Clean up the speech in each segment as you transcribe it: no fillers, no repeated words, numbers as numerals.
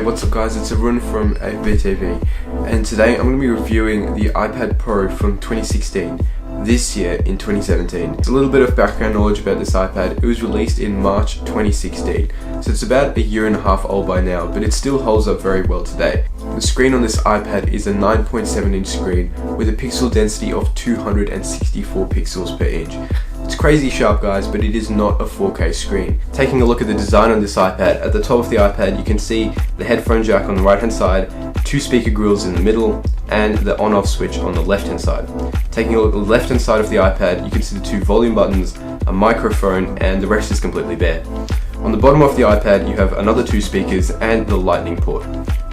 Hey, what's up guys, it's Arun from FBTV, and today I'm going to be reviewing the iPad Pro from 2016, this year in 2017. It's a little bit of background knowledge about this iPad. It was released in March 2016, so it's about a year and a half old by now, but it still holds up very well today. The screen on this iPad is a 9.7 inch screen with a pixel density of 264 pixels per inch. It's crazy sharp guys, but it is not a 4K screen. Taking a look at the design on this iPad, at the top of the iPad you can see the headphone jack on the right hand side, two speaker grills in the middle, and the on-off switch on the left hand side. Taking a look at the left hand side of the iPad, you can see the two volume buttons, a microphone, and the rest is completely bare. On the bottom of the iPad you have another two speakers and the lightning port.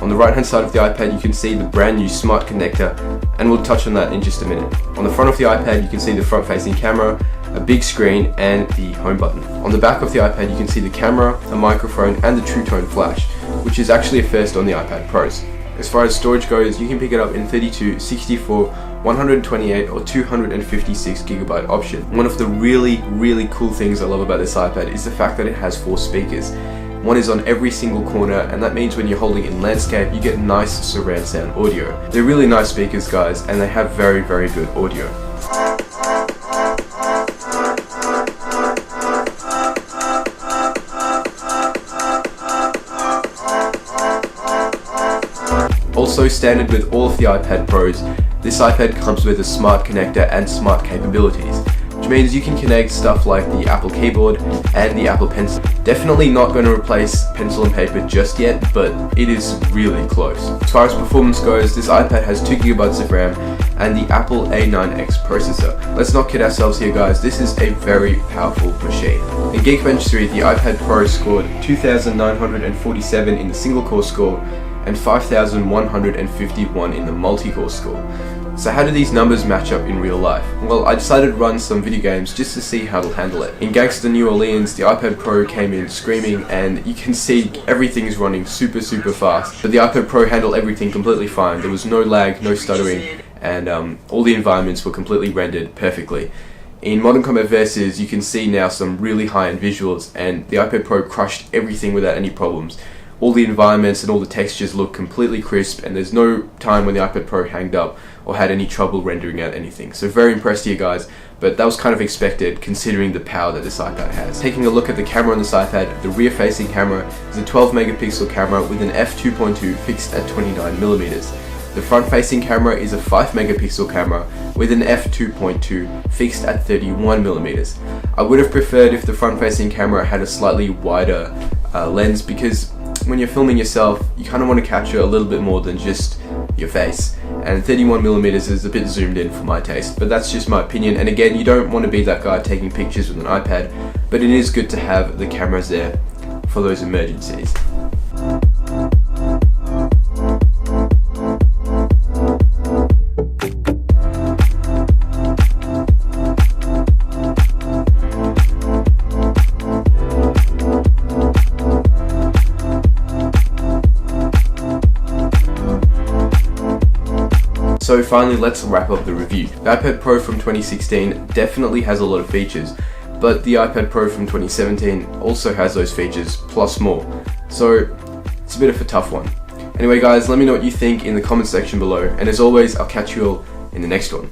On the right hand side of the iPad you can see the brand new smart connector, and we'll touch on that in just a minute. On the front of the iPad you can see the front facing camera, a big screen, and the home button. On the back of the iPad you can see the camera, a microphone, and the True Tone flash, which is actually a first on the iPad Pros. As far as storage goes, you can pick it up in 32, 64, 128 or 256 gigabyte option. One of the really cool things I love about this iPad is the fact that it has 4 speakers. One is on every single corner, and that means when you're holding in landscape you get nice surround sound audio. They're really nice speakers guys, and they have very good audio. Also standard with all of the iPad Pros, this iPad comes with a smart connector and smart capabilities, which means you can connect stuff like the Apple keyboard and the Apple Pencil. Definitely not going to replace pencil and paper just yet, but it is really close. As far as performance goes, this iPad has 2 gigabytes of RAM and the Apple A9X processor. Let's not kid ourselves here guys, this is a very powerful machine. In Geek Registry, the iPad Pro scored 2,947 in the single core score and 5,151 in the multi-core score. So how do these numbers match up in real life? Well, I decided to run some video games just to see how it'll handle it. In Gangsta New Orleans, the iPad Pro came in screaming, and you can see everything's running super fast. But the iPad Pro handled everything completely fine. There was no lag, no stuttering, and all the environments were completely rendered perfectly. In Modern Combat Versus, you can see now some really high-end visuals, and the iPad Pro crushed everything without any problems. All the environments and all the textures look completely crisp, and there's no time when the iPad Pro hanged up or had any trouble rendering out anything. So very impressed here guys, but that was kind of expected considering the power that this iPad has. Taking a look at the camera on this iPad, the rear facing camera is a 12 megapixel camera with an f2.2 fixed at 29mm. The front facing camera is a 5 megapixel camera with an f2.2 fixed at 31mm. I would have preferred if the front facing camera had a slightly wider lens, because when you're filming yourself, you kind of want to capture a little bit more than just your face, and 31mm is a bit zoomed in for my taste, but that's just my opinion. And again, you don't want to be that guy taking pictures with an iPad, but it is good to have the cameras there for those emergencies. So finally, let's wrap up the review. The iPad Pro from 2016 definitely has a lot of features, but the iPad Pro from 2017 also has those features plus more. So it's a bit of a tough one. Anyway guys, let me know what you think in the comment section below, and as always, I'll catch you all in the next one.